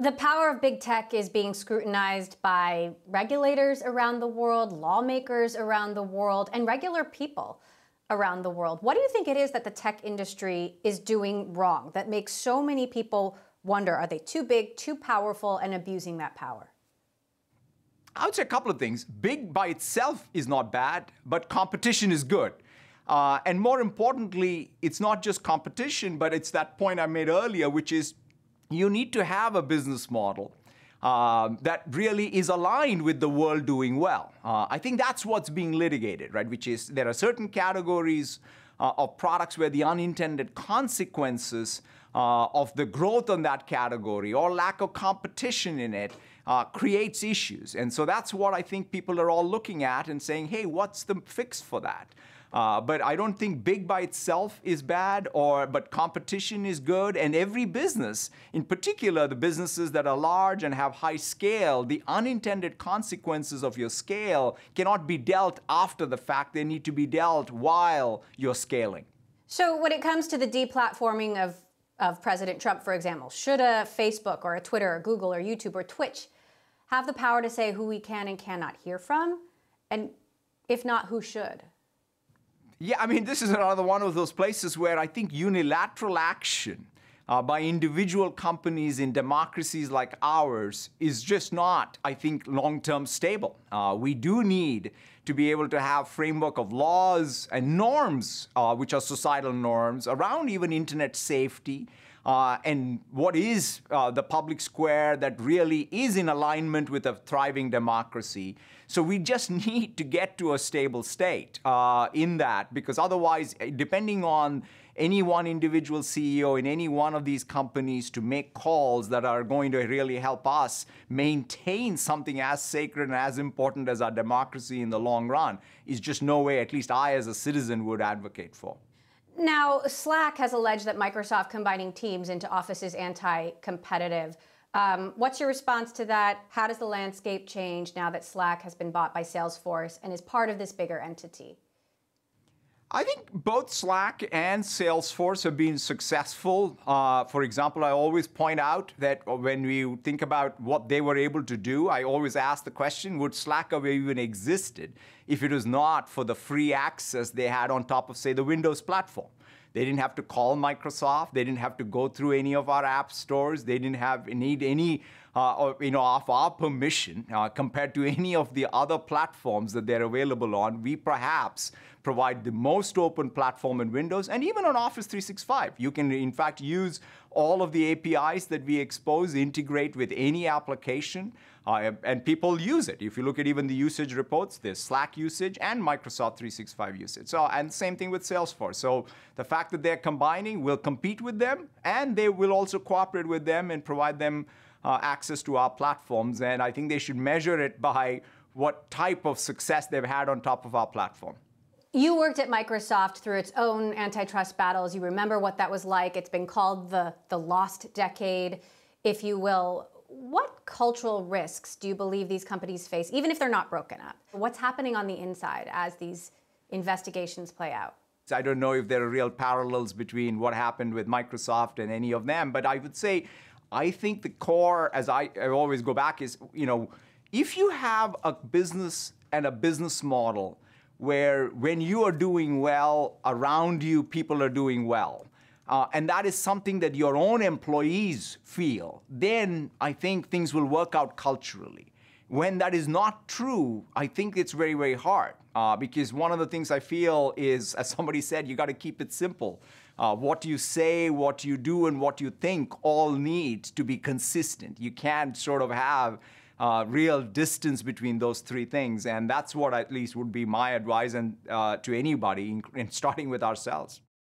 The power of big tech is being scrutinized by regulators around the world, lawmakers around the world, and regular people around the world. What do you think it is that the tech industry is doing wrong that makes so many people wonder, are they too big, too powerful, and abusing that power? I would say a couple of things. Big by itself is not bad, but competition is good. And more importantly, it's not just competition, but it's that point I made earlier, which is you need to have a business model that really is aligned with the world doing well. I think that's what's being litigated, right? Which is there are certain categories of products where the unintended consequences of the growth on that category or lack of competition in it creates issues. And so that's what I think people are all looking at and saying, hey, what's the fix for that? But I don't think big by itself is bad, but competition is good. And every business, in particular, the businesses that are large and have high scale, the unintended consequences of your scale cannot be dealt after the fact. They need to be dealt while you're scaling. So when it comes to the deplatforming of President Trump, for example, should a Facebook or a Twitter or Google or YouTube or Twitch have the power to say who we can and cannot hear from? And if not, who should? Yeah, I mean, this is another one of those places where I think unilateral action by individual companies in democracies like ours is just not, I think, long-term stable. We do need to be able to have framework of laws and norms, which are societal norms, around even internet safety, and what is the public square that really is in alignment with a thriving democracy. So we just need to get to a stable state in that, because otherwise, depending on any one individual CEO in any one of these companies to make calls that are going to really help us maintain something as sacred and as important as our democracy in the long run is just no way, at least I as a citizen, would advocate for. Now, Slack has alleged that Microsoft combining Teams into Office is anti-competitive. What's your response to that? How does the landscape change now that Slack has been bought by Salesforce and is part of this bigger entity? I think both Slack and Salesforce have been successful. For example, I always point out that when we think about what they were able to do, I always ask the question, would Slack have even existed if it was not for the free access they had on top of, say, the Windows platform? They didn't have to call Microsoft. They didn't have to go through any of our app stores. They didn't need any of our permission compared to any of the other platforms that they're available on. We perhaps provide the most open platform in Windows and even on Office 365. You can, in fact, use all of the APIs that we expose, integrate with any application, and people use it. If you look at even the usage reports, there's Slack usage and Microsoft 365 usage. So, and same thing with Salesforce. So the fact that they're combining will compete with them, and they will also cooperate with them and provide them access to our platforms. And I think they should measure it by what type of success they've had on top of our platform. You worked at Microsoft through its own antitrust battles. You remember what that was like. It's been called the lost decade, if you will. What cultural risks do you believe these companies face, even if they're not broken up? What's happening on the inside as these investigations play out? I don't know if there are real parallels between what happened with Microsoft and any of them, but I would say, I think the core, as I always go back, is, if you have a business and a business model where when you are doing well, around you, people are doing well, and that is something that your own employees feel, then I think things will work out culturally. When that is not true, I think it's very, very hard, because one of the things I feel is, as somebody said, you got to keep it simple. What you say, what you do, and what you think all need to be consistent. You can't sort of have real distance between those three things. And that's what at least would be my advice and, to anybody, starting with ourselves.